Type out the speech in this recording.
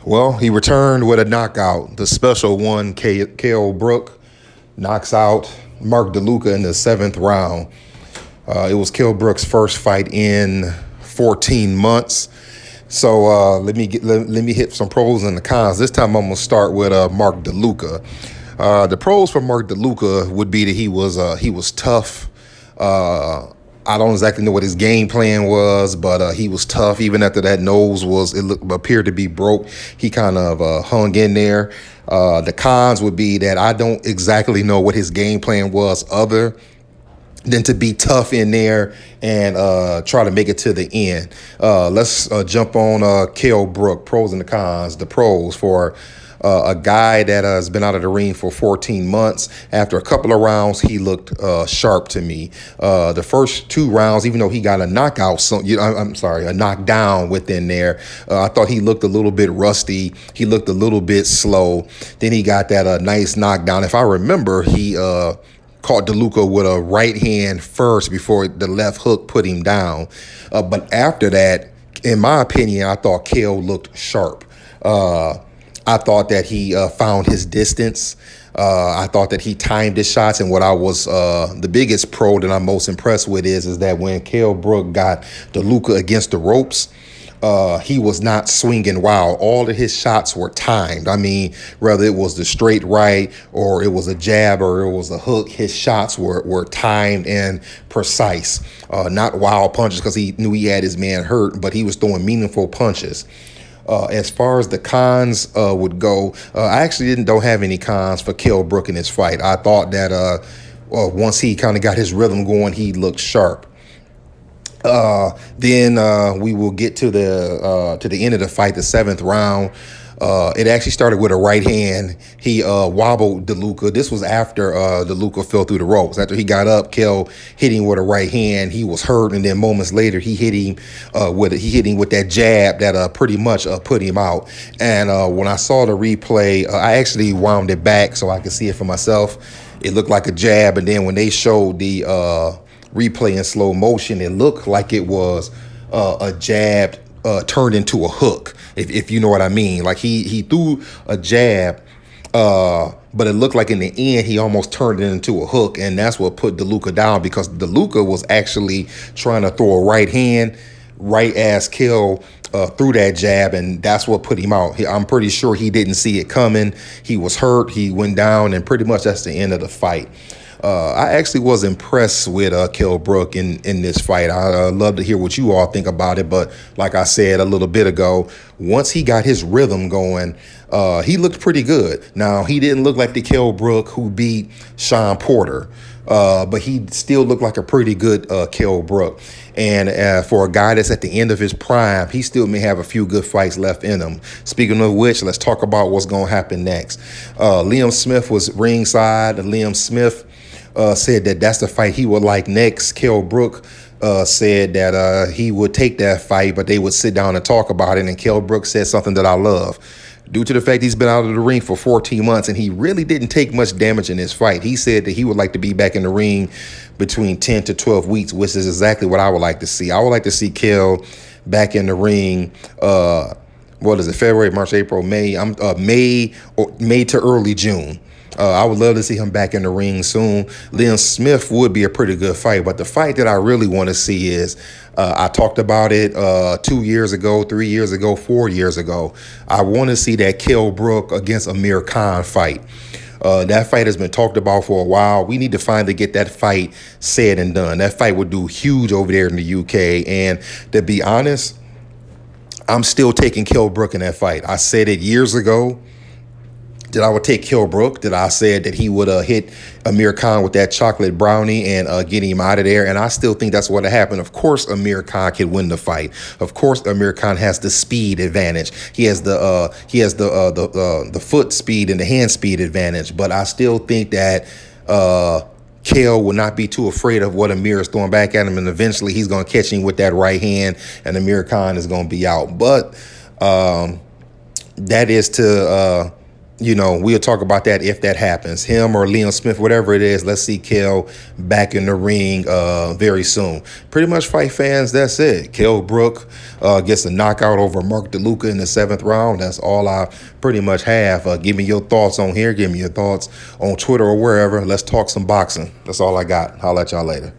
Well, he returned with a knockout. The special one, Kell Brook, knocks out Mark DeLuca in the 7th round. It was Kell Brook's first fight in 14 months. So let me hit some pros and the cons. This time I'm gonna start with Mark DeLuca. The pros for Mark DeLuca would be that he was tough. I don't exactly know what his game plan was, but he was tough. Even after that nose appeared to be broke, he kind of hung in there. The cons would be that I don't exactly know what his game plan was other than to be tough in there and try to make it to the end. Let's jump on Kell Brook, pros and the cons. The pros for a guy that has been out of the ring for 14 months. After a couple of rounds, he looked sharp to me. The first 2 rounds, even though he got a knockout, a knockdown within there, I thought he looked a little bit rusty. He looked a little bit slow. Then he got that nice knockdown. If I remember, he caught DeLuca with a right hand first before the left hook put him down. But after that, in my opinion, I thought Kell looked sharp. I thought that he found his distance. I thought that he timed his shots. And what I was the biggest pro that I'm most impressed with is that when Kell Brook got DeLuca against the ropes, he was not swinging wild. All of his shots were timed. I mean, whether it was the straight right or it was a jab or it was a hook, his shots were timed and precise. Not wild punches because he knew he had his man hurt, but he was throwing meaningful punches. As far as the cons would go, I actually don't have any cons for Kell Brook in this fight. I thought that once he kind of got his rhythm going, he looked sharp. Then we will get to the end of the fight, the 7th round. It actually started with a right hand. He wobbled DeLuca. This was after DeLuca fell through the ropes. After he got up, Kell hit him with a right hand. He was hurt, and then moments later, he hit him with that jab that pretty much put him out. And when I saw the replay, I actually wound it back so I could see it for myself. It looked like a jab, and then when they showed the replay in slow motion, it looked like it was a jab turned into a hook, if you know what I mean. Like he threw a jab, but it looked like in the end he almost turned it into a hook, and that's what put DeLuca down, because DeLuca was actually trying to throw a right hand right as Kell threw that jab, and that's what put him out. I'm pretty sure he didn't see it coming. He was hurt. He went down, and pretty much that's the end of the fight. I actually was impressed with Kell Brook in this fight. I love to hear what you all think about it. But like I said a little bit ago, once he got his rhythm going, he looked pretty good. Now, he didn't look like the Kell Brook who beat Sean Porter, but he still looked like a pretty good Kell Brook. And for a guy that's at the end of his prime, he still may have a few good fights left in him. Speaking of which, let's talk about what's going to happen next. Liam Smith was ringside. Liam Smith said that that's the fight he would like next. Kell Brook said that he would take that fight, but they would sit down and talk about it. And Kell Brook said something that I love. Due to the fact he's been out of the ring for 14 months and he really didn't take much damage in this fight, he said that he would like to be back in the ring between 10 to 12 weeks, which is exactly what I would like to see. I would like to see Kell back in the ring. What is it? February, March, April, May. May to early June. I would love to see him back in the ring soon. Liam Smith would be a pretty good fight, but the fight that I really want to see is, I talked about it 2 years ago, 3 years ago, 4 years ago. I want to see that Kell Brook against Amir Khan fight. That fight has been talked about for a while. We need to finally get that fight said and done. That fight would do huge over there in the UK. And to be honest, I'm still taking Kell Brook in that fight. I said it years ago that I would take Kell Brook, that I said that he would hit Amir Khan with that chocolate brownie and get him out of there. And I still think that's what happened. Of course, Amir Khan can win the fight. Of course, Amir Khan has the speed advantage. He has the foot speed and the hand speed advantage. But I still think that Kell will not be too afraid of what Amir is throwing back at him. And eventually he's going to catch him with that right hand and Amir Khan is going to be out. But that is to we'll talk about that if that happens. Him or Liam Smith, whatever it is, let's see Kell back in the ring very soon. Pretty much, fight fans, that's it. Kell Brook gets a knockout over Mark DeLuca in the 7th round. That's all I pretty much have. Give me your thoughts on here. Give me your thoughts on Twitter or wherever. Let's talk some boxing. That's all I got. I'll let y'all later.